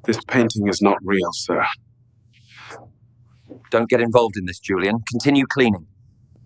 This painting is not real, sir. Don't get involved in this, Julian. Continue cleaning.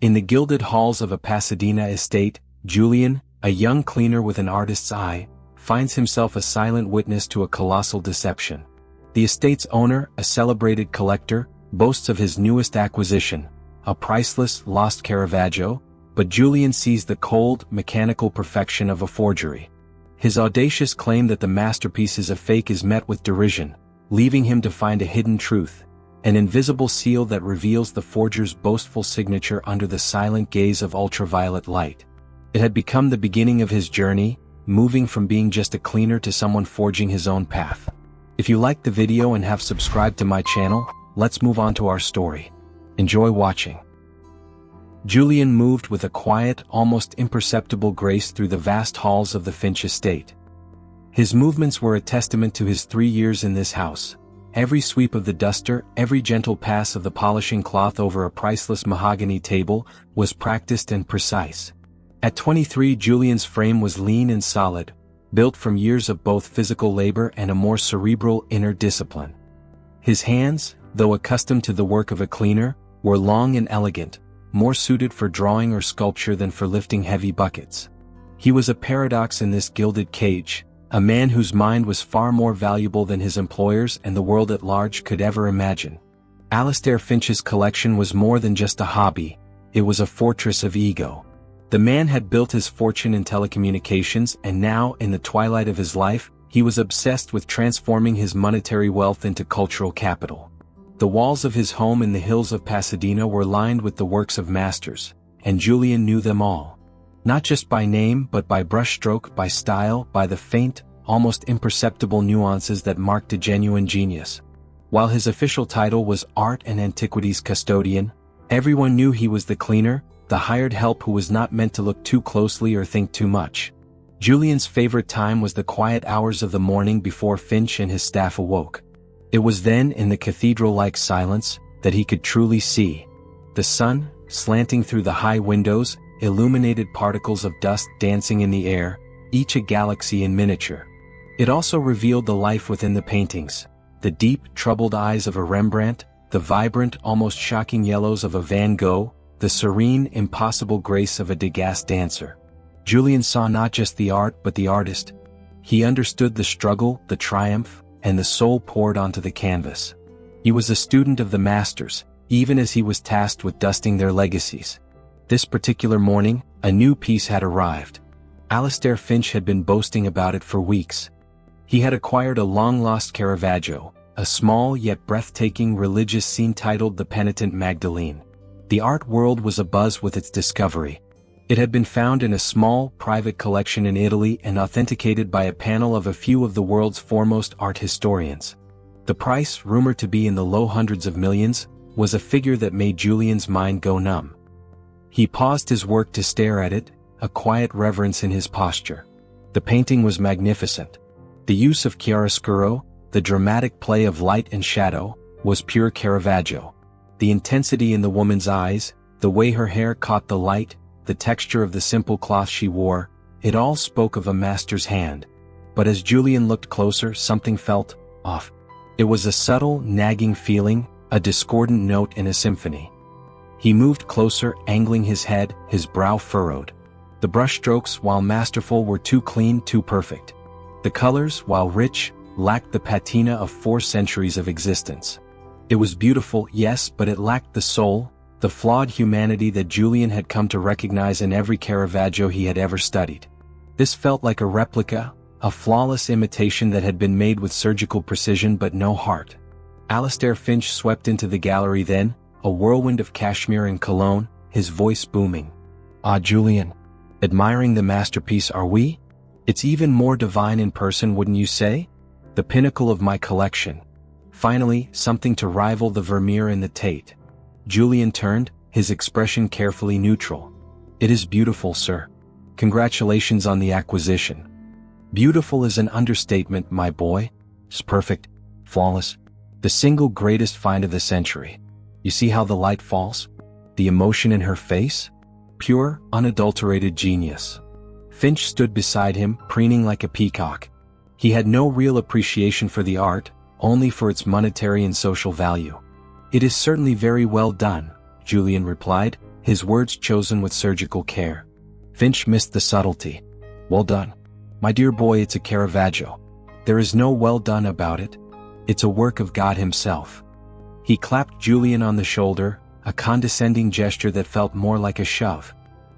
In the gilded halls of a Pasadena estate, Julian, a young cleaner with an artist's eye, finds himself a silent witness to a colossal deception. The estate's owner, a celebrated collector, boasts of his newest acquisition, a priceless, lost Caravaggio, but Julian sees the cold, mechanical perfection of a forgery. His audacious claim that the masterpiece is a fake is met with derision, leaving him to find a hidden truth, an invisible seal that reveals the forger's boastful signature under the silent gaze of ultraviolet light. It had become the beginning of his journey, moving from being just a cleaner to someone forging his own path. If you liked the video and have subscribed to my channel, let's move on to our story. Enjoy watching. Julian moved with a quiet, almost imperceptible grace through the vast halls of the Finch estate. His movements were a testament to his 3 years in this house. Every sweep of the duster, every gentle pass of the polishing cloth over a priceless mahogany table, was practiced and precise. At 23, Julian's frame was lean and solid, built from years of both physical labor and a more cerebral inner discipline. His hands, though accustomed to the work of a cleaner, were long and elegant, more suited for drawing or sculpture than for lifting heavy buckets. He was a paradox in this gilded cage, a man whose mind was far more valuable than his employers and the world at large could ever imagine. Alistair Finch's collection was more than just a hobby, it was a fortress of ego. The man had built his fortune in telecommunications and now, in the twilight of his life, he was obsessed with transforming his monetary wealth into cultural capital. The walls of his home in the hills of Pasadena were lined with the works of masters, and Julian knew them all. Not just by name but by brushstroke, by style, by the faint, almost imperceptible nuances that marked a genuine genius. While his official title was Art and Antiquities Custodian, everyone knew he was the cleaner, the hired help who was not meant to look too closely or think too much. Julian's favorite time was the quiet hours of the morning before Finch and his staff awoke. It was then, in the cathedral-like silence, that he could truly see. The sun, slanting through the high windows, illuminated particles of dust dancing in the air, each a galaxy in miniature. It also revealed the life within the paintings, the deep, troubled eyes of a Rembrandt, the vibrant, almost shocking yellows of a Van Gogh, the serene, impossible grace of a Degas dancer. Julian saw not just the art but the artist. He understood the struggle, the triumph, and the soul poured onto the canvas. He was a student of the masters, even as he was tasked with dusting their legacies. This particular morning, a new piece had arrived. Alistair Finch had been boasting about it for weeks. He had acquired a long-lost Caravaggio, a small yet breathtaking religious scene titled The Penitent Magdalene. The art world was abuzz with its discovery. It had been found in a small, private collection in Italy and authenticated by a panel of a few of the world's foremost art historians. The price, rumored to be in the low hundreds of millions, was a figure that made Julian's mind go numb. He paused his work to stare at it, a quiet reverence in his posture. The painting was magnificent. The use of chiaroscuro, the dramatic play of light and shadow, was pure Caravaggio. The intensity in the woman's eyes, the way her hair caught the light, the texture of the simple cloth she wore, it all spoke of a master's hand. But as Julian looked closer, something felt off. It was a subtle, nagging feeling, a discordant note in a symphony. He moved closer, angling his head, his brow furrowed. The brushstrokes, while masterful, were too clean, too perfect. The colors, while rich, lacked the patina of 4 centuries of existence. It was beautiful, yes, but it lacked the soul, the flawed humanity that Julian had come to recognize in every Caravaggio he had ever studied. This felt like a replica, a flawless imitation that had been made with surgical precision but no heart. Alistair Finch swept into the gallery then, a whirlwind of cashmere and cologne, his voice booming. "Ah, Julian. Admiring the masterpiece, are we? It's even more divine in person, wouldn't you say? The pinnacle of my collection. Finally, something to rival the Vermeer and the Tate." Julian turned, his expression carefully neutral. "It is beautiful, sir. Congratulations on the acquisition." "Beautiful is an understatement, my boy. It's perfect, flawless, the single greatest find of the century. You see how the light falls? The emotion in her face? Pure, unadulterated genius." Finch stood beside him, preening like a peacock. He had no real appreciation for the art, only for its monetary and social value. "It is certainly very well done," Julian replied, his words chosen with surgical care. Finch missed the subtlety. "Well done. My dear boy, it's a Caravaggio. There is no well done about it. It's a work of God himself." He clapped Julian on the shoulder, a condescending gesture that felt more like a shove.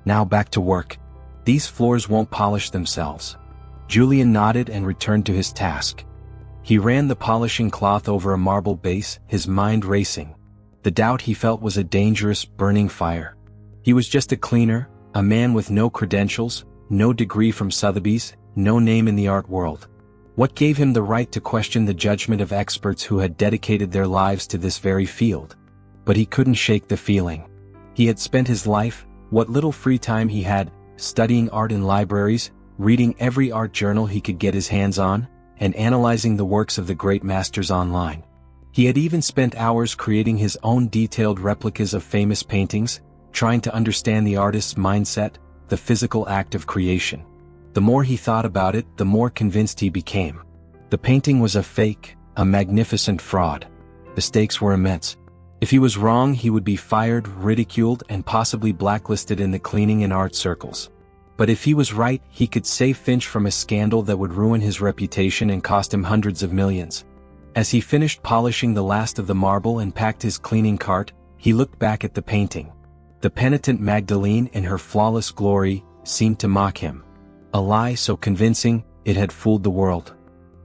"Now back to work. These floors won't polish themselves." Julian nodded and returned to his task. He ran the polishing cloth over a marble base, his mind racing. The doubt he felt was a dangerous, burning fire. He was just a cleaner, a man with no credentials, no degree from Sotheby's, no name in the art world. What gave him the right to question the judgment of experts who had dedicated their lives to this very field? But he couldn't shake the feeling. He had spent his life, what little free time he had, studying art in libraries, reading every art journal he could get his hands on, and analyzing the works of the great masters online. He had even spent hours creating his own detailed replicas of famous paintings, trying to understand the artist's mindset, the physical act of creation. The more he thought about it, the more convinced he became. The painting was a fake, a magnificent fraud. The stakes were immense. If he was wrong, he would be fired, ridiculed, and possibly blacklisted in the cleaning and art circles. But if he was right, he could save Finch from a scandal that would ruin his reputation and cost him hundreds of millions. As he finished polishing the last of the marble and packed his cleaning cart, he looked back at the painting. The penitent Magdalene in her flawless glory seemed to mock him. A lie so convincing, it had fooled the world.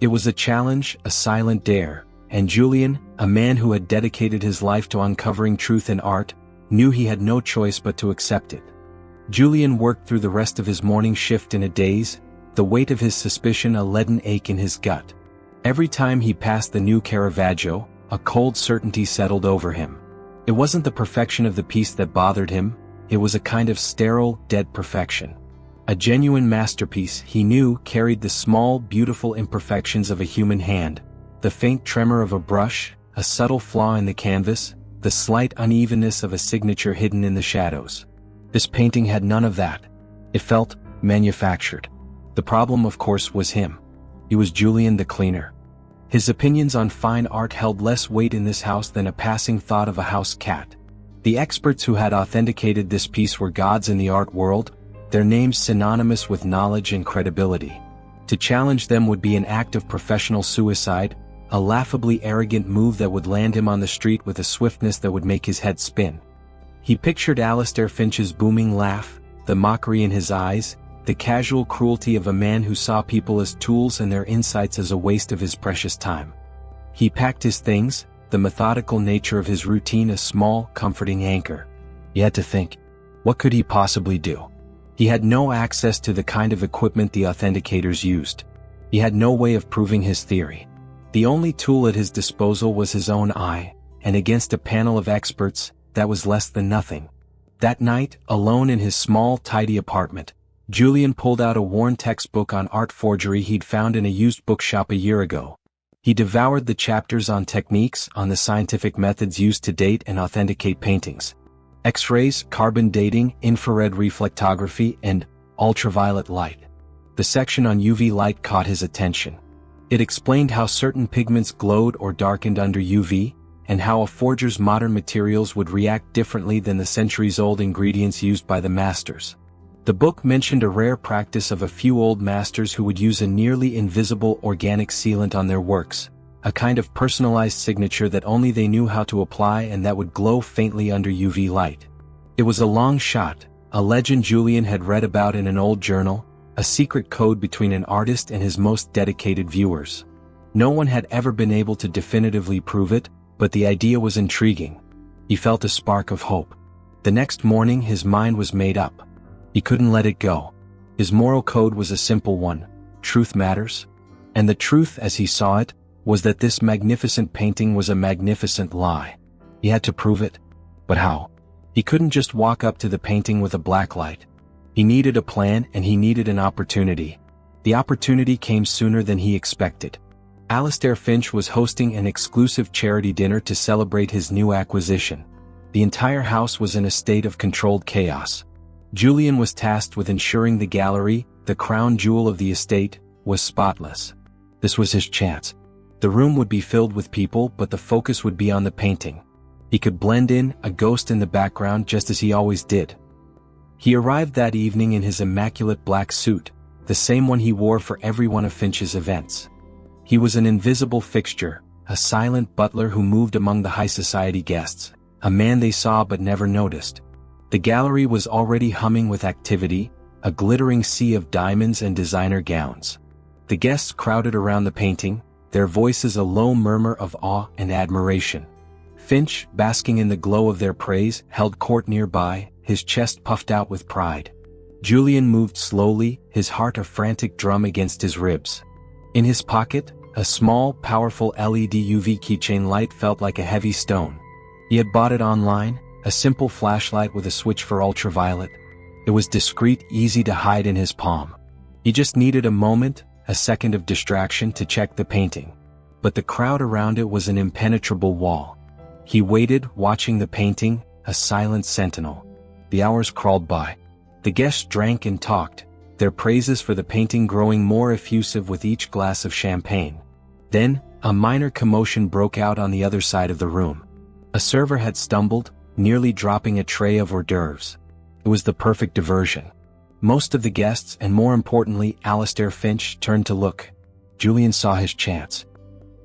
It was a challenge, a silent dare, and Julian, a man who had dedicated his life to uncovering truth in art, knew he had no choice but to accept it. Julian worked through the rest of his morning shift in a daze, the weight of his suspicion a leaden ache in his gut. Every time he passed the new Caravaggio, a cold certainty settled over him. It wasn't the perfection of the piece that bothered him, it was a kind of sterile, dead perfection. A genuine masterpiece, he knew, carried the small, beautiful imperfections of a human hand, the faint tremor of a brush, a subtle flaw in the canvas, the slight unevenness of a signature hidden in the shadows. This painting had none of that. It felt manufactured. The problem, of course, was him. He was Julian the cleaner. His opinions on fine art held less weight in this house than a passing thought of a house cat. The experts who had authenticated this piece were gods in the art world, their names synonymous with knowledge and credibility. To challenge them would be an act of professional suicide, a laughably arrogant move that would land him on the street with a swiftness that would make his head spin. He pictured Alistair Finch's booming laugh, the mockery in his eyes, the casual cruelty of a man who saw people as tools and their insights as a waste of his precious time. He packed his things, the methodical nature of his routine a small, comforting anchor. He had to think, what could he possibly do? He had no access to the kind of equipment the authenticators used. He had no way of proving his theory. The only tool at his disposal was his own eye, and against a panel of experts, that was less than nothing. That night, alone in his small, tidy apartment, Julian pulled out a worn textbook on art forgery he'd found in a used bookshop a year ago. He devoured the chapters on techniques, on the scientific methods used to date and authenticate paintings. X-rays, carbon dating, infrared reflectography, and ultraviolet light. The section on UV light caught his attention. It explained how certain pigments glowed or darkened under UV, and how a forger's modern materials would react differently than the centuries-old ingredients used by the masters. The book mentioned a rare practice of a few old masters who would use a nearly invisible organic sealant on their works, a kind of personalized signature that only they knew how to apply and that would glow faintly under UV light. It was a long shot, a legend Julian had read about in an old journal, a secret code between an artist and his most dedicated viewers. No one had ever been able to definitively prove it, but the idea was intriguing. He felt a spark of hope. The next morning his mind was made up. He couldn't let it go. His moral code was a simple one: truth matters. And the truth, as he saw it, was that this magnificent painting was a magnificent lie. He had to prove it. But how? He couldn't just walk up to the painting with a blacklight. He needed a plan, and he needed an opportunity. The opportunity came sooner than he expected. Alistair Finch was hosting an exclusive charity dinner to celebrate his new acquisition. The entire house was in a state of controlled chaos. Julian was tasked with ensuring the gallery, the crown jewel of the estate, was spotless. This was his chance. The room would be filled with people, but the focus would be on the painting. He could blend in, a ghost in the background, just as he always did. He arrived that evening in his immaculate black suit, the same one he wore for every one of Finch's events. He was an invisible fixture, a silent butler who moved among the high society guests, a man they saw but never noticed. The gallery was already humming with activity, a glittering sea of diamonds and designer gowns. The guests crowded around the painting, their voices a low murmur of awe and admiration. Finch, basking in the glow of their praise, held court nearby, his chest puffed out with pride. Julian moved slowly, his heart a frantic drum against his ribs. In his pocket, a small, powerful LED UV keychain light felt like a heavy stone. He had bought it online, a simple flashlight with a switch for ultraviolet. It was discreet, easy to hide in his palm. He just needed a moment, a second of distraction to check the painting. But the crowd around it was an impenetrable wall. He waited, watching the painting, a silent sentinel. The hours crawled by. The guests drank and talked, their praises for the painting growing more effusive with each glass of champagne. Then, a minor commotion broke out on the other side of the room. A server had stumbled, nearly dropping a tray of hors d'oeuvres. It was the perfect diversion. Most of the guests, and more importantly Alistair Finch, turned to look. Julian saw his chance.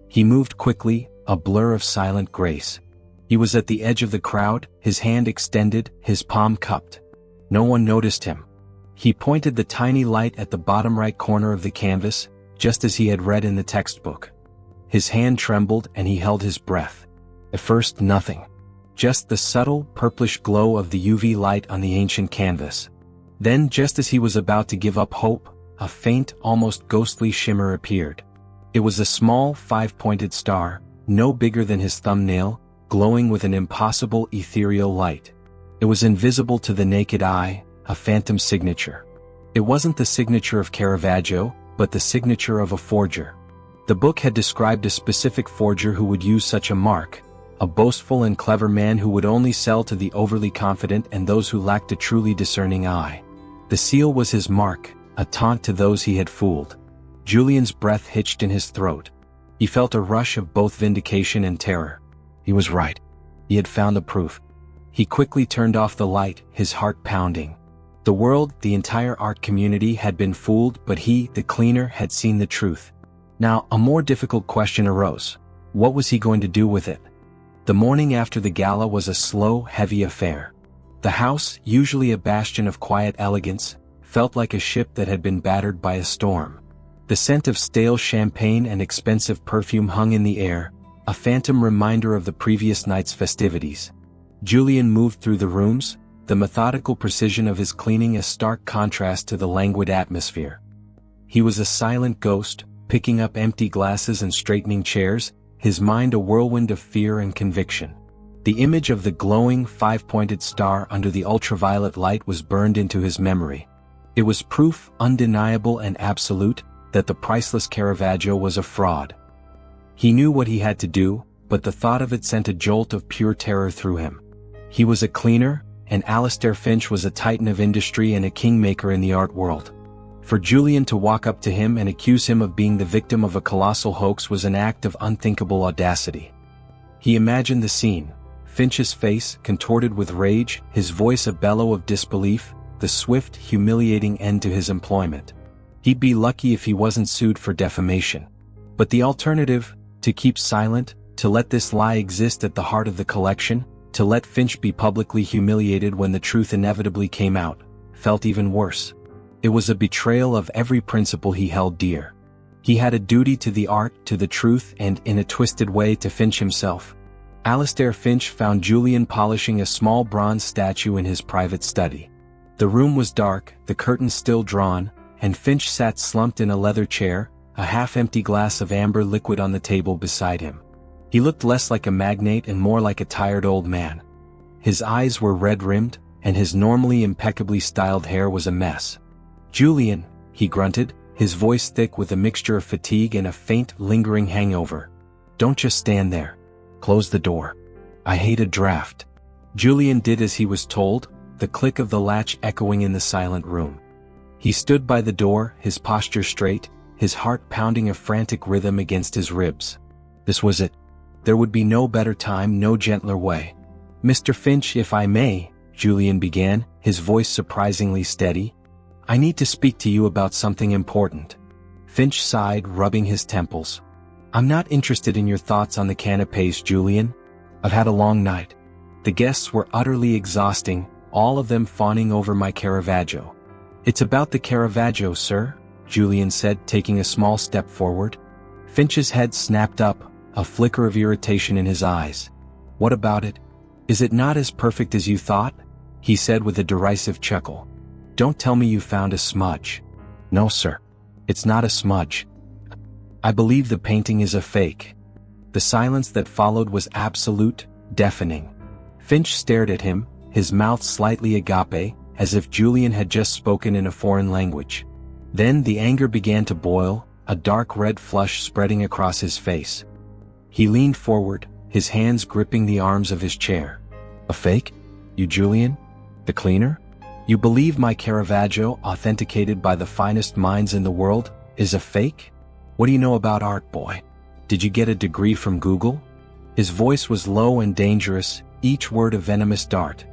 He moved quickly, a blur of silent grace. He was at the edge of the crowd, his hand extended, his palm cupped. No one noticed him. He pointed the tiny light at the bottom right corner of the canvas, just as he had read in the textbook. His hand trembled and he held his breath. At first, nothing. Just the subtle, purplish glow of the UV light on the ancient canvas. Then, just as he was about to give up hope, a faint, almost ghostly shimmer appeared. It was a small, five-pointed star, no bigger than his thumbnail, glowing with an impossible ethereal light. It was invisible to the naked eye, a phantom signature. It wasn't the signature of Caravaggio, but the signature of a forger. The book had described a specific forger who would use such a mark, a boastful and clever man who would only sell to the overly confident and those who lacked a truly discerning eye. The seal was his mark, a taunt to those he had fooled. Julian's breath hitched in his throat. He felt a rush of both vindication and terror. He was right. He had found the proof. He quickly turned off the light, his heart pounding. The world, the entire art community had been fooled, but he, the cleaner, had seen the truth. Now, a more difficult question arose. What was he going to do with it? The morning after the gala was a slow, heavy affair. The house, usually a bastion of quiet elegance, felt like a ship that had been battered by a storm. The scent of stale champagne and expensive perfume hung in the air, a phantom reminder of the previous night's festivities. Julian moved through the rooms, the methodical precision of his cleaning a stark contrast to the languid atmosphere. He was a silent ghost, picking up empty glasses and straightening chairs, his mind a whirlwind of fear and conviction. The image of the glowing, five-pointed star under the ultraviolet light was burned into his memory. It was proof, undeniable and absolute, that the priceless Caravaggio was a fraud. He knew what he had to do, but the thought of it sent a jolt of pure terror through him. He was a cleaner, and Alistair Finch was a titan of industry and a kingmaker in the art world. For Julian to walk up to him and accuse him of being the victim of a colossal hoax was an act of unthinkable audacity. He imagined the scene, Finch's face contorted with rage, his voice a bellow of disbelief, the swift, humiliating end to his employment. He'd be lucky if he wasn't sued for defamation. But the alternative, to keep silent, to let this lie exist at the heart of the collection, to let Finch be publicly humiliated when the truth inevitably came out, felt even worse. It was a betrayal of every principle he held dear. He had a duty to the art, to the truth, and, in a twisted way, to Finch himself. Alistair Finch found Julian polishing a small bronze statue in his private study. The room was dark, the curtains still drawn, and Finch sat slumped in a leather chair, a half-empty glass of amber liquid on the table beside him. He looked less like a magnate and more like a tired old man. His eyes were red-rimmed, and his normally impeccably styled hair was a mess. "Julian," he grunted, his voice thick with a mixture of fatigue and a faint, lingering hangover. "Don't just stand there. Close the door. I hate a draft." Julian did as he was told, the click of the latch echoing in the silent room. He stood by the door, his posture straight, his heart pounding a frantic rhythm against his ribs. This was it. There would be no better time, no gentler way. "Mr. Finch, if I may," Julian began, his voice surprisingly steady. "I need to speak to you about something important." Finch sighed, rubbing his temples. "I'm not interested in your thoughts on the canapés, Julian. I've had a long night. The guests were utterly exhausting, all of them fawning over my Caravaggio." "It's about the Caravaggio, sir," Julian said, taking a small step forward. Finch's head snapped up, a flicker of irritation in his eyes. "What about it? Is it not as perfect as you thought?" he said with a derisive chuckle. "Don't tell me you found a smudge." "No, sir. It's not a smudge. I believe the painting is a fake." The silence that followed was absolute, deafening. Finch stared at him, his mouth slightly agape, as if Julian had just spoken in a foreign language. Then the anger began to boil, a dark red flush spreading across his face. He leaned forward, his hands gripping the arms of his chair. "A fake? You, Julian? The cleaner? You believe my Caravaggio, authenticated by the finest minds in the world, is a fake? What do you know about art, boy? Did you get a degree from Google?" His voice was low and dangerous, each word a venomous dart.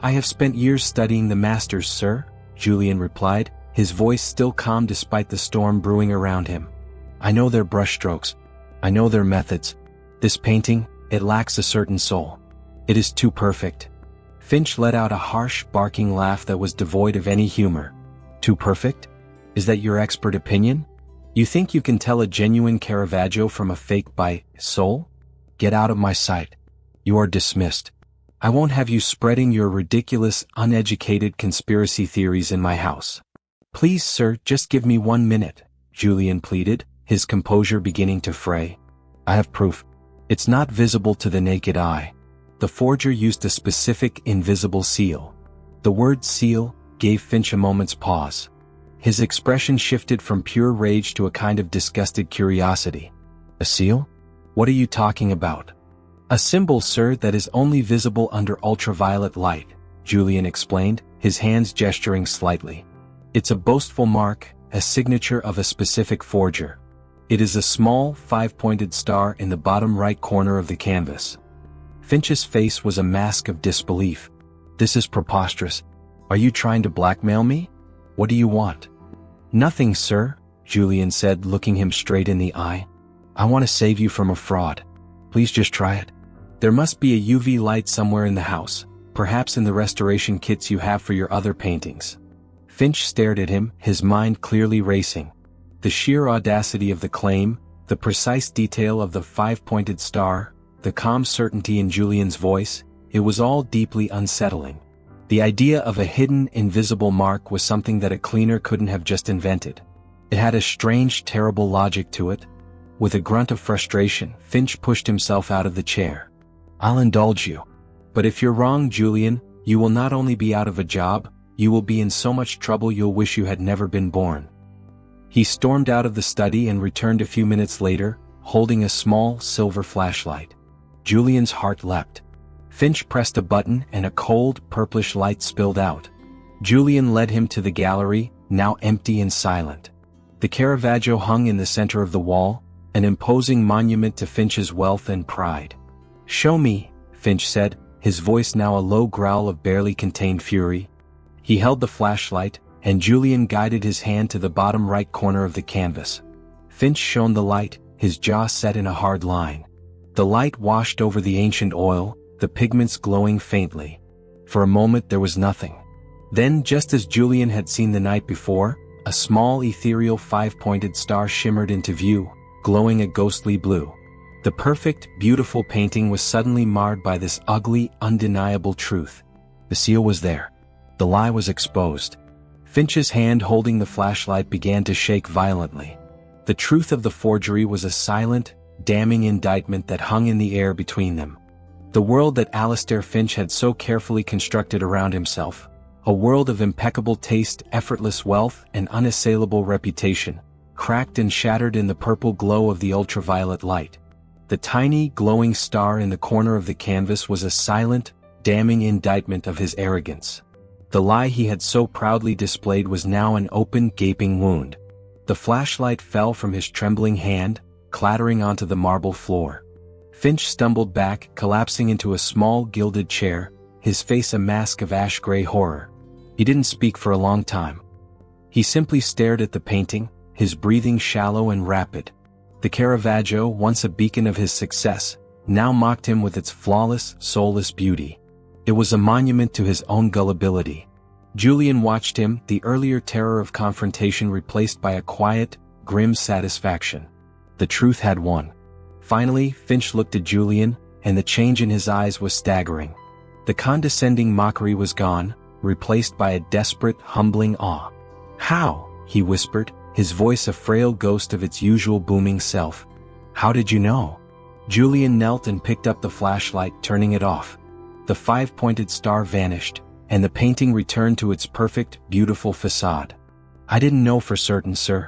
"I have spent years studying the masters, sir," Julian replied, his voice still calm despite the storm brewing around him. "I know their brushstrokes. I know their methods. This painting, it lacks a certain soul. It is too perfect." Finch let out a harsh, barking laugh that was devoid of any humor. "Too perfect? Is that your expert opinion? You think you can tell a genuine Caravaggio from a fake by soul? Get out of my sight. You are dismissed. I won't have you spreading your ridiculous, uneducated conspiracy theories in my house." "Please, sir, just give me 1 minute," Julian pleaded, his composure beginning to fray. "I have proof. It's not visible to the naked eye. The forger used a specific invisible seal." The word seal gave Finch a moment's pause. His expression shifted from pure rage to a kind of disgusted curiosity. "A seal? What are you talking about?" "A symbol, sir, that is only visible under ultraviolet light," Julian explained, his hands gesturing slightly. "It's a boastful mark, a signature of a specific forger. It is a small, 5-pointed star in the bottom right corner of the canvas." Finch's face was a mask of disbelief. "This is preposterous. Are you trying to blackmail me? What do you want?" "Nothing, sir," Julian said, looking him straight in the eye. "I want to save you from a fraud. Please just try it. There must be a UV light somewhere in the house, perhaps in the restoration kits you have for your other paintings." Finch stared at him, his mind clearly racing. The sheer audacity of the claim, the precise detail of the 5-pointed star, the calm certainty in Julian's voice, it was all deeply unsettling. The idea of a hidden, invisible mark was something that a cleaner couldn't have just invented. It had a strange, terrible logic to it. With a grunt of frustration, Finch pushed himself out of the chair. "I'll indulge you. But if you're wrong, Julian, you will not only be out of a job, you will be in so much trouble you'll wish you had never been born." He stormed out of the study and returned a few minutes later, holding a small, silver flashlight. Julian's heart leapt. Finch pressed a button and a cold, purplish light spilled out. Julian led him to the gallery, now empty and silent. The Caravaggio hung in the center of the wall, an imposing monument to Finch's wealth and pride. "Show me," Finch said, his voice now a low growl of barely contained fury. He held the flashlight, and Julian guided his hand to the bottom right corner of the canvas. Finch shone the light, his jaw set in a hard line. The light washed over the ancient oil, the pigments glowing faintly. For a moment there was nothing. Then, just as Julian had seen the night before, a small ethereal 5-pointed star shimmered into view, glowing a ghostly blue. The perfect, beautiful painting was suddenly marred by this ugly, undeniable truth. The seal was there. The lie was exposed. Finch's hand holding the flashlight began to shake violently. The truth of the forgery was a silent, damning indictment that hung in the air between them. The world that Alistair Finch had so carefully constructed around himself, a world of impeccable taste, effortless wealth, and unassailable reputation, cracked and shattered in the purple glow of the ultraviolet light. The tiny, glowing star in the corner of the canvas was a silent, damning indictment of his arrogance. The lie he had so proudly displayed was now an open, gaping wound. The flashlight fell from his trembling hand, clattering onto the marble floor. Finch stumbled back, collapsing into a small gilded chair, his face a mask of ash-gray horror. He didn't speak for a long time. He simply stared at the painting, his breathing shallow and rapid. The Caravaggio, once a beacon of his success, now mocked him with its flawless, soulless beauty. It was a monument to his own gullibility. Julian watched him, the earlier terror of confrontation replaced by a quiet, grim satisfaction. The truth had won. Finally, Finch looked at Julian, and the change in his eyes was staggering. The condescending mockery was gone, replaced by a desperate, humbling awe. "How?" he whispered, his voice a frail ghost of its usual booming self. "How did you know?" Julian knelt and picked up the flashlight, turning it off. The five-pointed star vanished, and the painting returned to its perfect, beautiful facade. "I didn't know for certain, sir.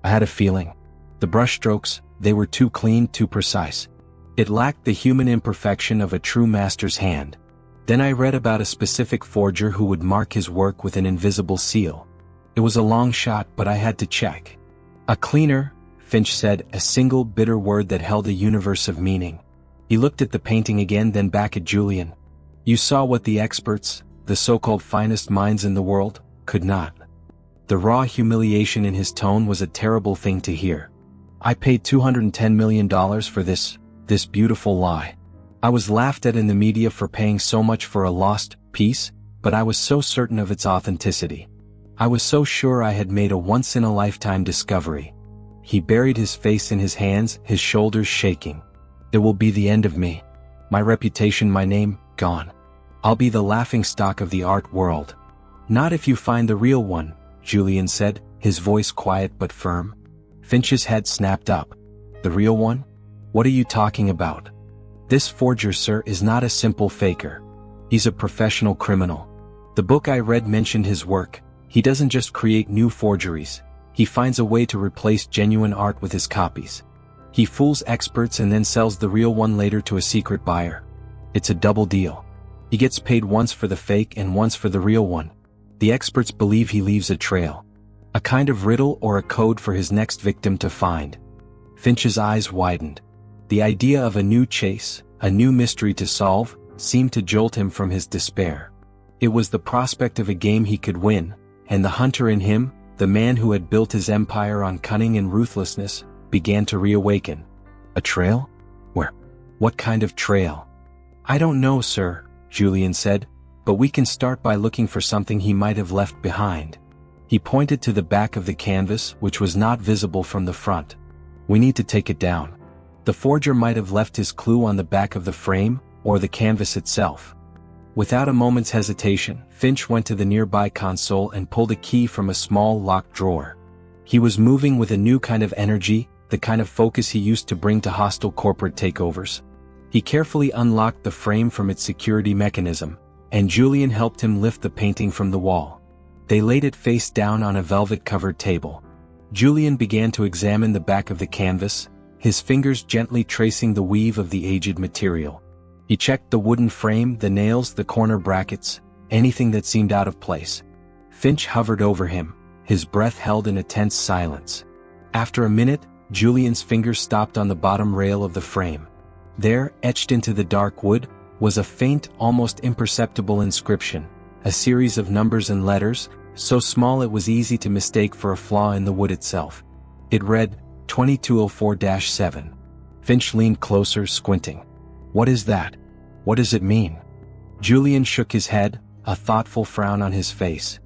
I had a feeling. The brushstrokes, they were too clean, too precise. It lacked the human imperfection of a true master's hand. Then I read about a specific forger who would mark his work with an invisible seal. It was a long shot, but I had to check." "A cleaner," Finch said, a single bitter word that held a universe of meaning. He looked at the painting again, then back at Julian. "You saw what the experts, the so-called finest minds in the world, could not." The raw humiliation in his tone was a terrible thing to hear. "I paid $210 million for this beautiful lie. I was laughed at in the media for paying so much for a lost piece, but I was so certain of its authenticity. I was so sure I had made a once-in-a-lifetime discovery." He buried his face in his hands, his shoulders shaking. "It will be the end of me. My reputation, my name, gone. I'll be the laughingstock of the art world." "Not if you find the real one," Julian said, his voice quiet but firm. Finch's head snapped up. "The real one? What are you talking about?" "This forger, sir, is not a simple faker. He's a professional criminal. The book I read mentioned his work. He doesn't just create new forgeries. He finds a way to replace genuine art with his copies. He fools experts and then sells the real one later to a secret buyer. It's a double deal. He gets paid once for the fake and once for the real one. The experts believe he leaves a trail. A kind of riddle or a code for his next victim to find." Finch's eyes widened. The idea of a new chase, a new mystery to solve, seemed to jolt him from his despair. It was the prospect of a game he could win, and the hunter in him, the man who had built his empire on cunning and ruthlessness, began to reawaken. "A trail? Where? What kind of trail?" "I don't know, sir," Julian said, "but we can start by looking for something he might have left behind." He pointed to the back of the canvas, which was not visible from the front. "We need to take it down. The forger might have left his clue on the back of the frame, or the canvas itself." Without a moment's hesitation, Finch went to the nearby console and pulled a key from a small locked drawer. He was moving with a new kind of energy, the kind of focus he used to bring to hostile corporate takeovers. He carefully unlocked the frame from its security mechanism, and Julian helped him lift the painting from the wall. They laid it face down on a velvet-covered table. Julian began to examine the back of the canvas, his fingers gently tracing the weave of the aged material. He checked the wooden frame, the nails, the corner brackets, anything that seemed out of place. Finch hovered over him, his breath held in a tense silence. After a minute, Julian's fingers stopped on the bottom rail of the frame. There, etched into the dark wood, was a faint, almost imperceptible inscription, a series of numbers and letters, so small it was easy to mistake for a flaw in the wood itself. It read, 2204-7. Finch leaned closer, squinting. "What is that? What does it mean?" Julian shook his head, a thoughtful frown on his face.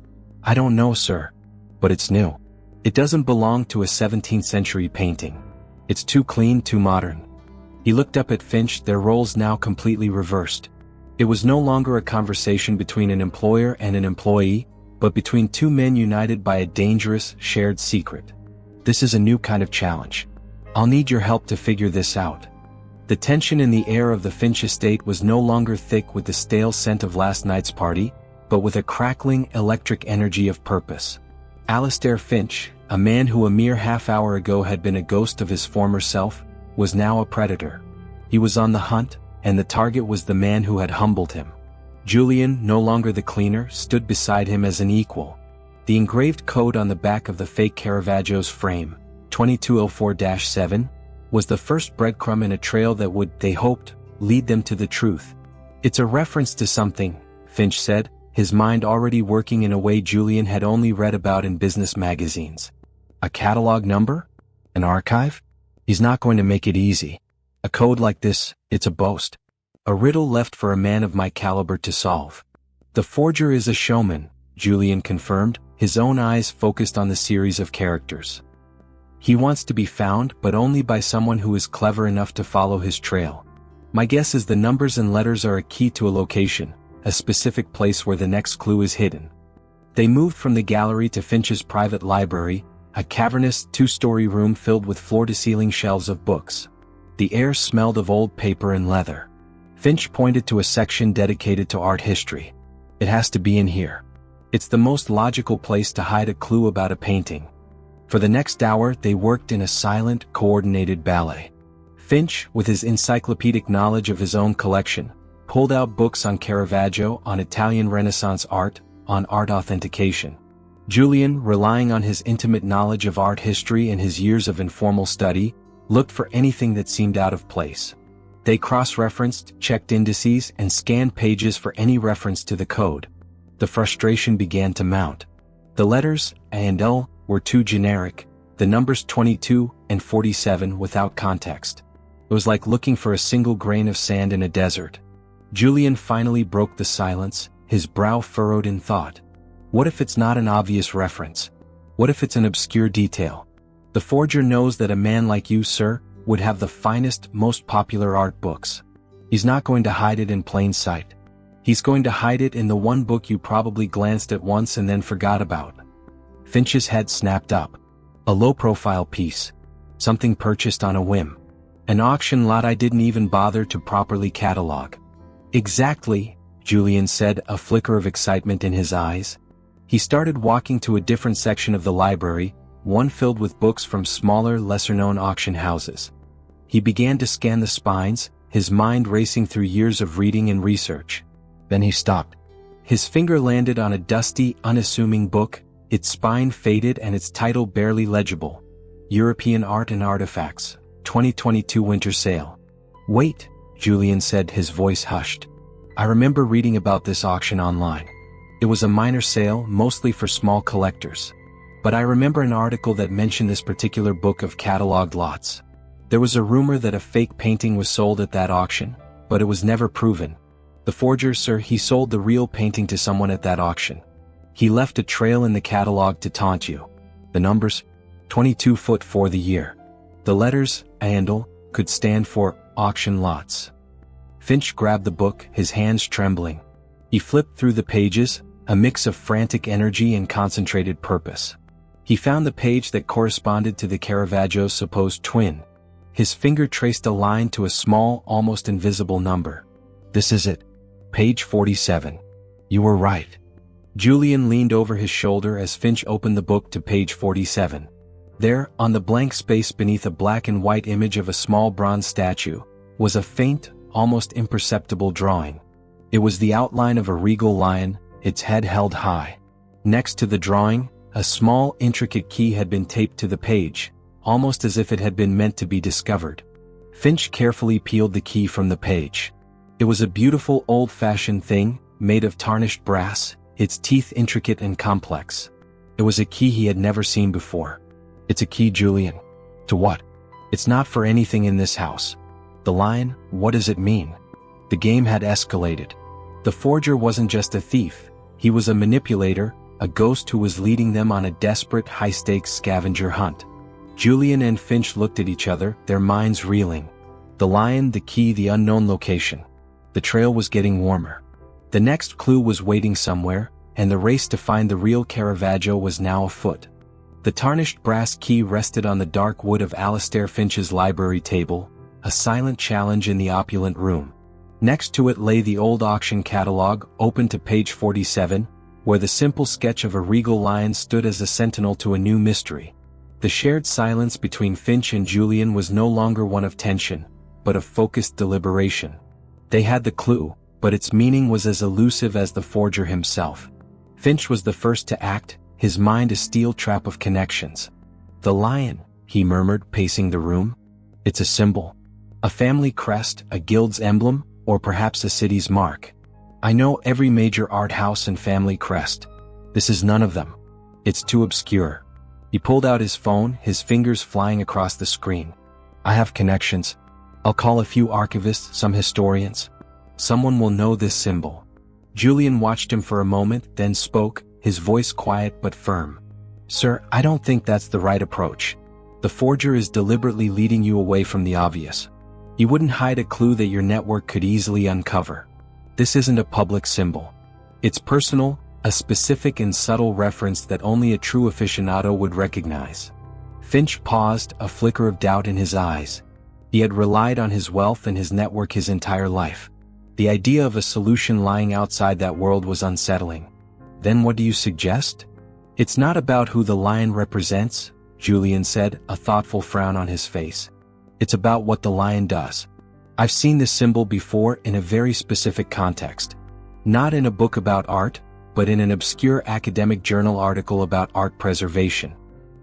"I don't know, sir. But it's new. It doesn't belong to a 17th century painting. It's too clean, too modern." He looked up at Finch, their roles now completely reversed. It was no longer a conversation between an employer and an employee, but between two men united by a dangerous, shared secret. "This is a new kind of challenge. I'll need your help to figure this out." The tension in the air of the Finch estate was no longer thick with the stale scent of last night's party, but with a crackling, electric energy of purpose. Alistair Finch, a man who a mere half-hour ago had been a ghost of his former self, was now a predator. He was on the hunt, and the target was the man who had humbled him. Julian, no longer the cleaner, stood beside him as an equal. The engraved code on the back of the fake Caravaggio's frame, 2204-7, was the first breadcrumb in a trail that would, they hoped, lead them to the truth. It's a reference to something, Finch said, his mind already working in a way Julian had only read about in business magazines. A catalog number? An archive? He's not going to make it easy. A code like this, it's a boast. A riddle left for a man of my caliber to solve. The forger is a showman, Julian confirmed, his own eyes focused on the series of characters. He wants to be found, but only by someone who is clever enough to follow his trail. My guess is the numbers and letters are a key to a location, a specific place where the next clue is hidden. They moved from the gallery to Finch's private library, a cavernous two-story room filled with floor-to-ceiling shelves of books. The air smelled of old paper and leather. Finch pointed to a section dedicated to art history. It has to be in here. It's the most logical place to hide a clue about a painting. For the next hour, they worked in a silent, coordinated ballet. Finch, with his encyclopedic knowledge of his own collection, pulled out books on Caravaggio, on Italian Renaissance art, on art authentication. Julian, relying on his intimate knowledge of art history and his years of informal study, looked for anything that seemed out of place. They cross-referenced, checked indices, and scanned pages for any reference to the code. The frustration began to mount. The letters, A and L, were too generic, the numbers 22 and 47 without context. It was like looking for a single grain of sand in a desert. Julian finally broke the silence, his brow furrowed in thought. What if it's not an obvious reference? What if it's an obscure detail? The forger knows that a man like you, sir, would have the finest, most popular art books. He's not going to hide it in plain sight. He's going to hide it in the one book you probably glanced at once and then forgot about. Finch's head snapped up. A low-profile piece. Something purchased on a whim. An auction lot I didn't even bother to properly catalog. Exactly, Julian said, a flicker of excitement in his eyes. He started walking to a different section of the library, one filled with books from smaller, lesser-known auction houses. He began to scan the spines, his mind racing through years of reading and research. Then he stopped. His finger landed on a dusty, unassuming book, its spine faded and its title barely legible. European Art and Artifacts, 2022 Winter Sale. Wait, Julian said, his voice hushed. I remember reading about this auction online. It was a minor sale, mostly for small collectors. But I remember an article that mentioned this particular book of cataloged lots. There was a rumor that a fake painting was sold at that auction, but it was never proven. The forger, sir, he sold the real painting to someone at that auction. He left a trail in the catalog to taunt you. The numbers, 22 foot for the year. The letters, ANDL, could stand for auction lots. Finch grabbed the book, his hands trembling. He flipped through the pages, a mix of frantic energy and concentrated purpose. He found the page that corresponded to the Caravaggio's supposed twin. His finger traced a line to a small, almost invisible number. This is it. Page 47. You were right. Julian leaned over his shoulder as Finch opened the book to page 47. There, on the blank space beneath a black and white image of a small bronze statue, was a faint, almost imperceptible drawing. It was the outline of a regal lion, its head held high. Next to the drawing, a small, intricate key had been taped to the page, almost as if it had been meant to be discovered. Finch carefully peeled the key from the page. It was a beautiful old-fashioned thing, made of tarnished brass, its teeth intricate and complex. It was a key he had never seen before. It's a key, Julian. To what? It's not for anything in this house. The lion, what does it mean? The game had escalated. The forger wasn't just a thief, he was a manipulator, a ghost who was leading them on a desperate, high-stakes scavenger hunt. Julian and Finch looked at each other, their minds reeling. The lion, the key, the unknown location. The trail was getting warmer. The next clue was waiting somewhere, and the race to find the real Caravaggio was now afoot. The tarnished brass key rested on the dark wood of Alistair Finch's library table, a silent challenge in the opulent room. Next to it lay the old auction catalog, open to page 47, where the simple sketch of a regal lion stood as a sentinel to a new mystery. The shared silence between Finch and Julian was no longer one of tension, but of focused deliberation. They had the clue, but its meaning was as elusive as the forger himself. Finch was the first to act, his mind a steel trap of connections. The lion, he murmured, pacing the room. It's a symbol. A family crest, a guild's emblem, or perhaps a city's mark. I know every major art house and family crest. This is none of them. It's too obscure. He pulled out his phone, his fingers flying across the screen. I have connections. I'll call a few archivists, some historians. Someone will know this symbol. Julian watched him for a moment, then spoke, his voice quiet but firm. Sir, I don't think that's the right approach. The forger is deliberately leading you away from the obvious. He wouldn't hide a clue that your network could easily uncover. This isn't a public symbol. It's personal, a specific and subtle reference that only a true aficionado would recognize. Finch paused, a flicker of doubt in his eyes. He had relied on his wealth and his network his entire life. The idea of a solution lying outside that world was unsettling. Then what do you suggest? It's not about who the lion represents, Julian said, a thoughtful frown on his face. It's about what the lion does. I've seen this symbol before in a very specific context. Not in a book about art, but in an obscure academic journal article about art preservation.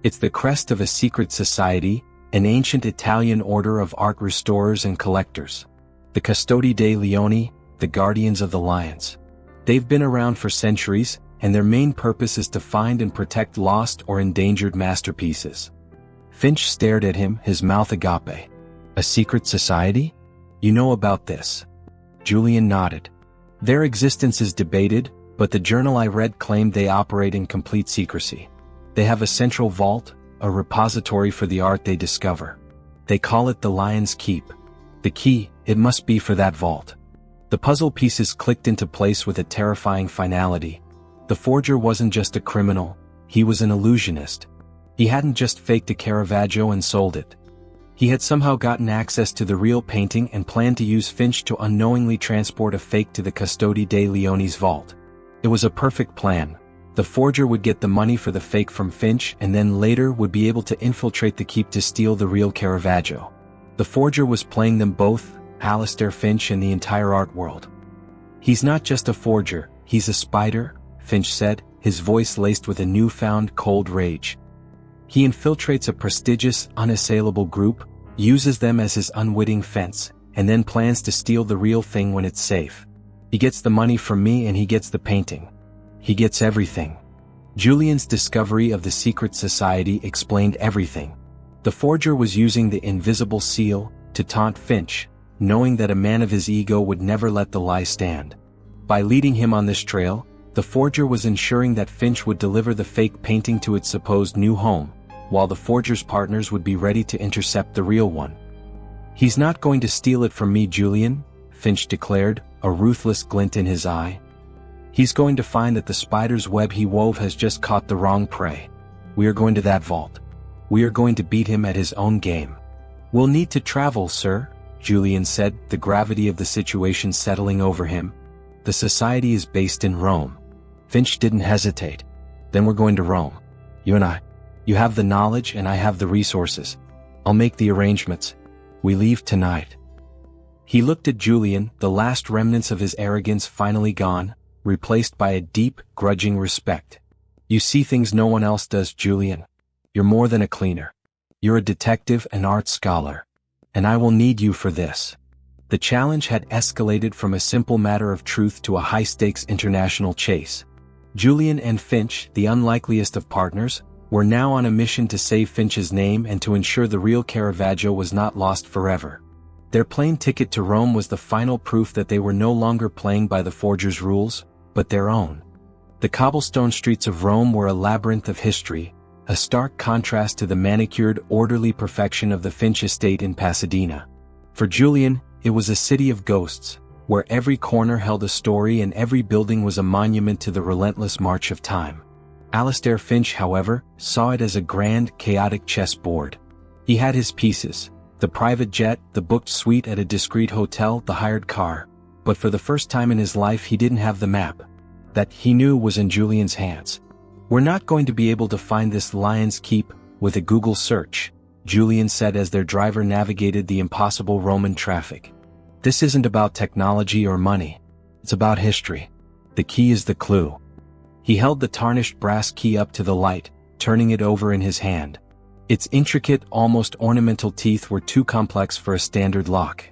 It's the crest of a secret society, an ancient Italian order of art restorers and collectors. The Custodi dei Leoni, the guardians of the lions. They've been around for centuries, and their main purpose is to find and protect lost or endangered masterpieces. Finch stared at him, his mouth agape. A secret society? You know about this? Julian nodded. Their existence is debated, but the journal I read claimed they operate in complete secrecy. They have a central vault, a repository for the art they discover. They call it the Lion's Keep. The key, it must be for that vault. The puzzle pieces clicked into place with a terrifying finality. The forger wasn't just a criminal, he was an illusionist. He hadn't just faked a Caravaggio and sold it. He had somehow gotten access to the real painting and planned to use Finch to unknowingly transport a fake to the Custodi dei Leoni's vault. It was a perfect plan. The forger would get the money for the fake from Finch and then later would be able to infiltrate the keep to steal the real Caravaggio. The forger was playing them both, Alistair Finch and the entire art world. He's not just a forger, he's a spider, Finch said, his voice laced with a newfound cold rage. He infiltrates a prestigious, unassailable group, uses them as his unwitting fence, and then plans to steal the real thing when it's safe. He gets the money from me and he gets the painting. He gets everything. Julian's discovery of the secret society explained everything. The forger was using the invisible seal to taunt Finch, knowing that a man of his ego would never let the lie stand. By leading him on this trail, the forger was ensuring that Finch would deliver the fake painting to its supposed new home, while the forger's partners would be ready to intercept the real one. He's not going to steal it from me, Julian, Finch declared, a ruthless glint in his eye. He's going to find that the spider's web he wove has just caught the wrong prey. We are going to that vault. We are going to beat him at his own game. We'll need to travel, sir, Julian said, the gravity of the situation settling over him. The society is based in Rome. Finch didn't hesitate. Then we're going to Rome. You and I. You have the knowledge and I have the resources. I'll make the arrangements. We leave tonight. He looked at Julian, the last remnants of his arrogance finally gone, replaced by a deep, grudging respect. You see things no one else does, Julian. You're more than a cleaner. You're a detective and art scholar. And I will need you for this. The challenge had escalated from a simple matter of truth to a high-stakes international chase. Julian and Finch, the unlikeliest of partners, were now on a mission to save Finch's name and to ensure the real Caravaggio was not lost forever. Their plane ticket to Rome was the final proof that they were no longer playing by the forger's rules, but their own. The cobblestone streets of Rome were a labyrinth of history, a stark contrast to the manicured, orderly perfection of the Finch estate in Pasadena. For Julian, it was a city of ghosts, where every corner held a story and every building was a monument to the relentless march of time. Alistair Finch, however, saw it as a grand, chaotic chessboard. He had his pieces, the private jet, the booked suite at a discreet hotel, the hired car, but for the first time in his life he didn't have the map. That, he knew, was in Julian's hands. We're not going to be able to find this Lion's Keep with a Google search, Julian said as their driver navigated the impossible Roman traffic. This isn't about technology or money. It's about history. The key is the clue. He held the tarnished brass key up to the light, turning it over in his hand. Its intricate, almost ornamental teeth were too complex for a standard lock.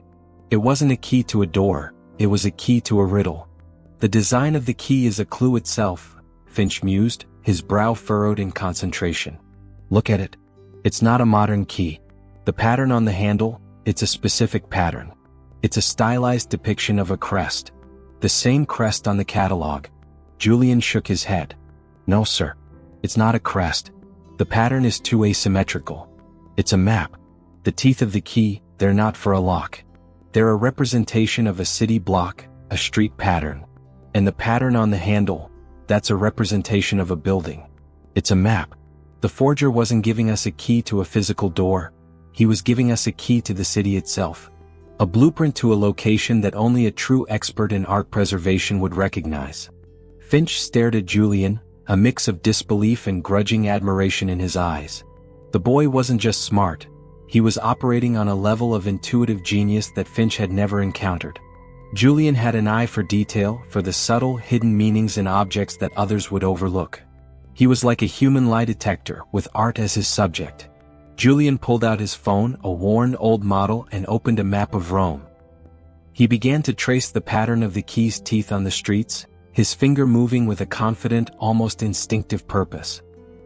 It wasn't a key to a door, it was a key to a riddle. The design of the key is a clue itself, Finch mused, his brow furrowed in concentration. Look at it. It's not a modern key. The pattern on the handle, it's a specific pattern. It's a stylized depiction of a crest. The same crest on the catalog. Julian shook his head. No, sir. It's not a crest. The pattern is too asymmetrical. It's a map. The teeth of the key, they're not for a lock. They're a representation of a city block, a street pattern. And the pattern on the handle, that's a representation of a building. It's a map. The forger wasn't giving us a key to a physical door. He was giving us a key to the city itself. A blueprint to a location that only a true expert in art preservation would recognize. Finch stared at Julian, a mix of disbelief and grudging admiration in his eyes. The boy wasn't just smart. He was operating on a level of intuitive genius that Finch had never encountered. Julian had an eye for detail, for the subtle, hidden meanings in objects that others would overlook. He was like a human lie detector, with art as his subject. Julian pulled out his phone, a worn old model, and opened a map of Rome. He began to trace the pattern of the key's teeth on the streets, his finger moving with a confident, almost instinctive purpose.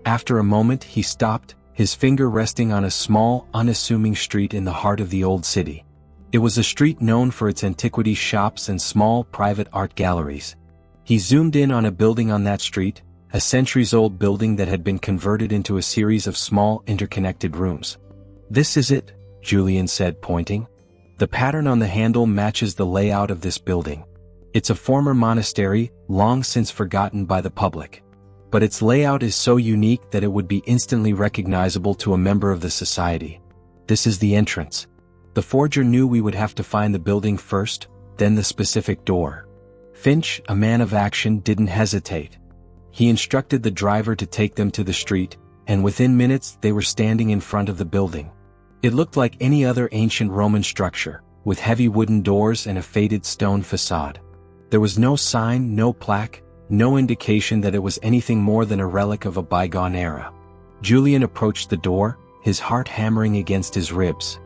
After a moment he stopped, his finger resting on a small, unassuming street in the heart of the old city. It was a street known for its antiquity shops and small private art galleries. He zoomed in on a building on that street, a centuries-old building that had been converted into a series of small, interconnected rooms. This is it, Julian said, pointing. The pattern on the handle matches the layout of this building. It's a former monastery, long since forgotten by the public. But its layout is so unique that it would be instantly recognizable to a member of the society. This is the entrance. The forger knew we would have to find the building first, then the specific door. Finch, a man of action, didn't hesitate. He instructed the driver to take them to the street, and within minutes they were standing in front of the building. It looked like any other ancient Roman structure, with heavy wooden doors and a faded stone facade. There was no sign, no plaque, no indication that it was anything more than a relic of a bygone era. Julian approached the door, his heart hammering against his ribs.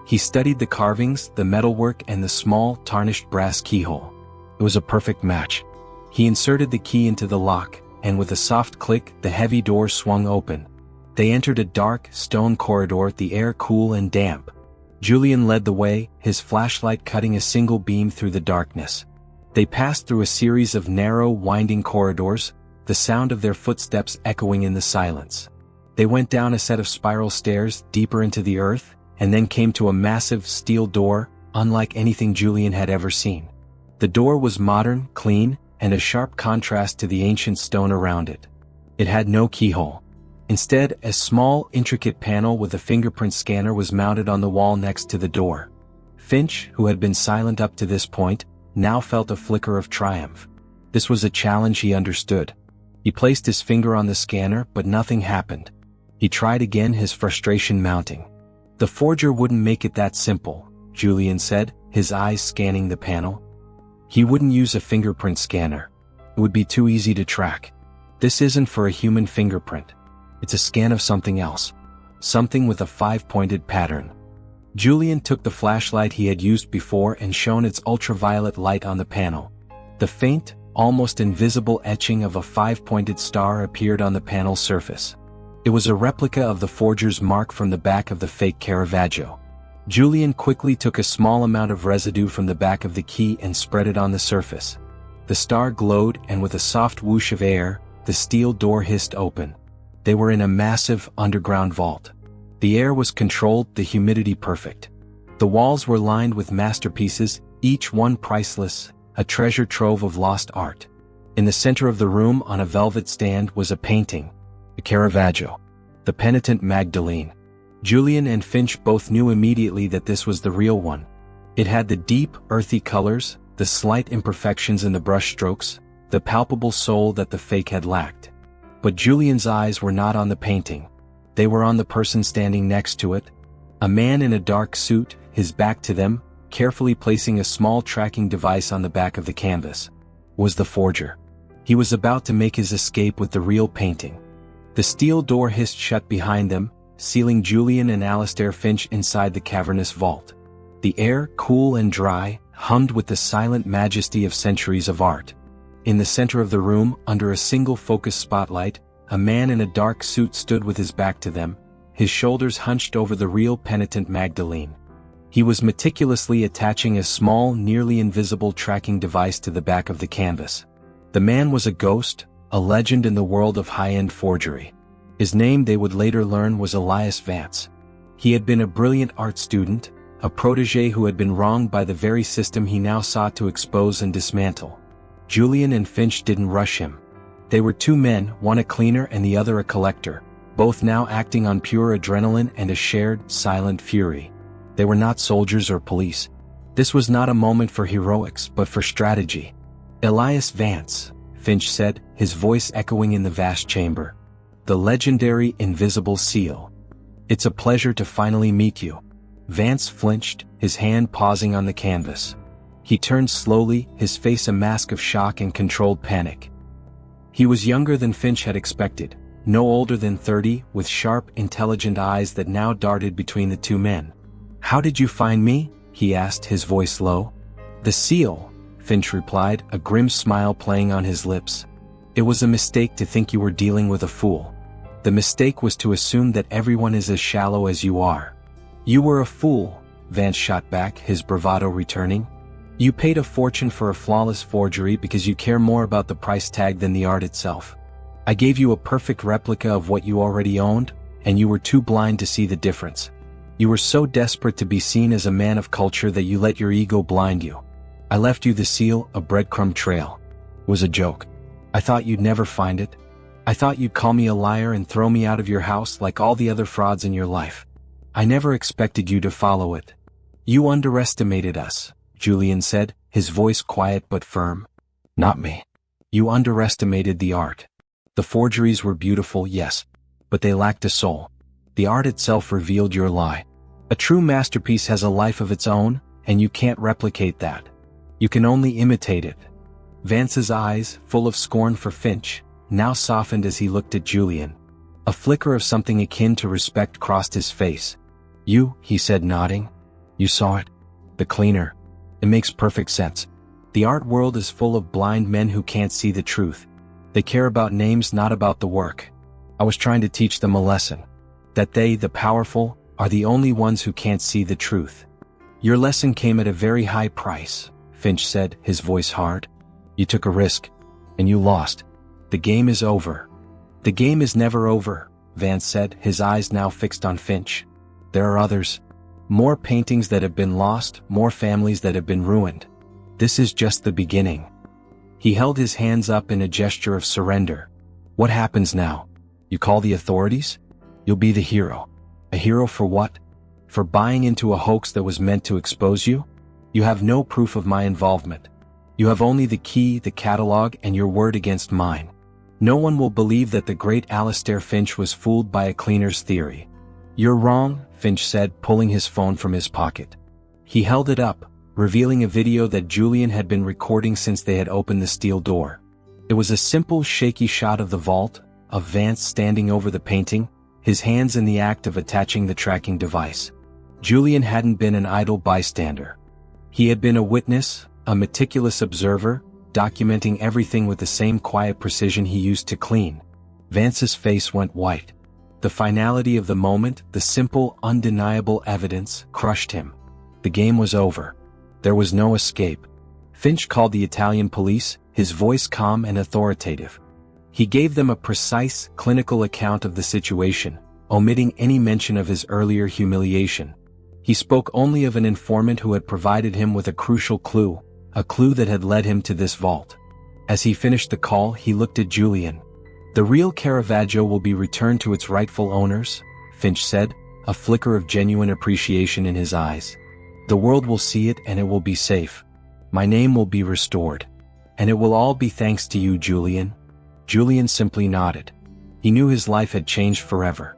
He studied the carvings, the metalwork, and the small, tarnished brass keyhole. It was a perfect match. He inserted the key into the lock, and with a soft click, the heavy door swung open. They entered a dark, stone corridor, the air cool and damp. Julian led the way, his flashlight cutting a single beam through the darkness. They passed through a series of narrow, winding corridors, the sound of their footsteps echoing in the silence. They went down a set of spiral stairs, deeper into the earth, and then came to a massive steel door, unlike anything Julian had ever seen. The door was modern, clean, and a sharp contrast to the ancient stone around it. It had no keyhole. Instead, a small, intricate panel with a fingerprint scanner was mounted on the wall next to the door. Finch, who had been silent up to this point, now felt a flicker of triumph. This was a challenge he understood. He placed his finger on the scanner, but nothing happened. He tried again, his frustration mounting. The forger wouldn't make it that simple, Julian said, his eyes scanning the panel. He wouldn't use a fingerprint scanner. It would be too easy to track. This isn't for a human fingerprint. It's a scan of something else. Something with a 5-pointed pattern. Julian took the flashlight he had used before and shone its ultraviolet light on the panel. The faint, almost invisible etching of a 5-pointed star appeared on the panel's surface. It was a replica of the forger's mark from the back of the fake Caravaggio. Julian quickly took a small amount of residue from the back of the key and spread it on the surface. The star glowed, and with a soft whoosh of air, the steel door hissed open. They were in a massive, underground vault. The air was controlled, the humidity perfect. The walls were lined with masterpieces, each one priceless, a treasure trove of lost art. In the center of the room, on a velvet stand, was a painting. A Caravaggio. The Penitent Magdalene. Julian and Finch both knew immediately that this was the real one. It had the deep, earthy colors, the slight imperfections in the brushstrokes, the palpable soul that the fake had lacked. But Julian's eyes were not on the painting. They were on the person standing next to it. A man in a dark suit, his back to them, carefully placing a small tracking device on the back of the canvas. Was the forger. He was about to make his escape with the real painting. The steel door hissed shut behind them, sealing Julian and Alistair Finch inside the cavernous vault. The air, cool and dry, hummed with the silent majesty of centuries of art. In the center of the room, under a single focused spotlight, a man in a dark suit stood with his back to them, his shoulders hunched over the real penitent Magdalene. He was meticulously attaching a small, nearly invisible tracking device to the back of the canvas. The man was a ghost, a legend in the world of high-end forgery. His name, they would later learn, was Alistair Finch. He had been a brilliant art student, a protege who had been wronged by the very system he now sought to expose and dismantle. Julian and Finch didn't rush him. They were two men, one a cleaner and the other a collector, both now acting on pure adrenaline and a shared, silent fury. They were not soldiers or police. This was not a moment for heroics, but for strategy. Alistair Finch said, his voice echoing in the vast chamber. The legendary invisible seal. It's a pleasure to finally meet you. Vance flinched, his hand pausing on the canvas. He turned slowly, his face a mask of shock and controlled panic. He was younger than Finch had expected, no older than 30, with sharp, intelligent eyes that now darted between the two men. "How did you find me?" he asked, his voice low. "The seal," Finch replied, a grim smile playing on his lips. "It was a mistake to think you were dealing with a fool. The mistake was to assume that everyone is as shallow as you are." "You were a fool," Vance shot back, his bravado returning. "You paid a fortune for a flawless forgery because you care more about the price tag than the art itself. I gave you a perfect replica of what you already owned, and you were too blind to see the difference. You were so desperate to be seen as a man of culture that you let your ego blind you. I left you the seal, a breadcrumb trail. It was a joke. I thought you'd never find it. I thought you'd call me a liar and throw me out of your house like all the other frauds in your life. I never expected you to follow it. You underestimated us," Julian said, his voice quiet but firm. "Not me. You underestimated the art. The forgeries were beautiful, yes, but they lacked a soul. The art itself revealed your lie. A true masterpiece has a life of its own, and you can't replicate that. You can only imitate it." Vance's eyes, full of scorn for Finch, now softened as he looked at Julian. A flicker of something akin to respect crossed his face. "You," he said, nodding. "You saw it. The cleaner. It makes perfect sense. The art world is full of blind men who can't see the truth. They care about names, not about the work. I was trying to teach them a lesson. That they, the powerful, are the only ones who can't see the truth. Your lesson came at a very high price," Finch said, his voice hard. "You took a risk, and you lost. The game is over." "The game is never over," Vance said, his eyes now fixed on Finch. "There are others. More paintings that have been lost, more families that have been ruined. This is just the beginning." He held his hands up in a gesture of surrender. "What happens now? You call the authorities? You'll be the hero. A hero for what? For buying into a hoax that was meant to expose you? You have no proof of my involvement. You have only the key, the catalog, and your word against mine. No one will believe that the great Alistair Finch was fooled by a cleaner's theory." "You're wrong," Finch said, pulling his phone from his pocket. He held it up, revealing a video that Julian had been recording since they had opened the steel door. It was a simple, shaky shot of the vault, of Vance standing over the painting, his hands in the act of attaching the tracking device. Julian hadn't been an idle bystander. He had been a witness, a meticulous observer, documenting everything with the same quiet precision he used to clean. Vance's face went white. The finality of the moment, the simple, undeniable evidence, crushed him. The game was over. There was no escape. Finch called the Italian police, his voice calm and authoritative. He gave them a precise, clinical account of the situation, omitting any mention of his earlier humiliation. He spoke only of an informant who had provided him with a crucial clue, a clue that had led him to this vault. As he finished the call, he looked at Julian. "The real Caravaggio will be returned to its rightful owners," Finch said, a flicker of genuine appreciation in his eyes. "The world will see it and it will be safe. My name will be restored. And it will all be thanks to you, Julian." Julian simply nodded. He knew his life had changed forever.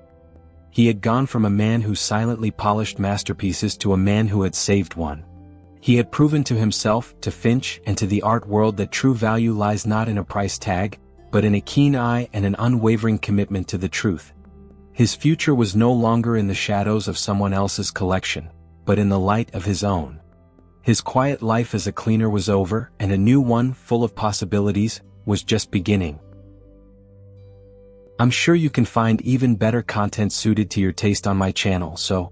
He had gone from a man who silently polished masterpieces to a man who had saved one. He had proven to himself, to Finch, and to the art world that true value lies not in a price tag, but in a keen eye and an unwavering commitment to the truth. His future was no longer in the shadows of someone else's collection, but in the light of his own. His quiet life as a cleaner was over, and a new one, full of possibilities, was just beginning. I'm sure you can find even better content suited to your taste on my channel, so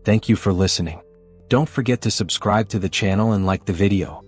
thank you for listening. Don't forget to subscribe to the channel and like the video.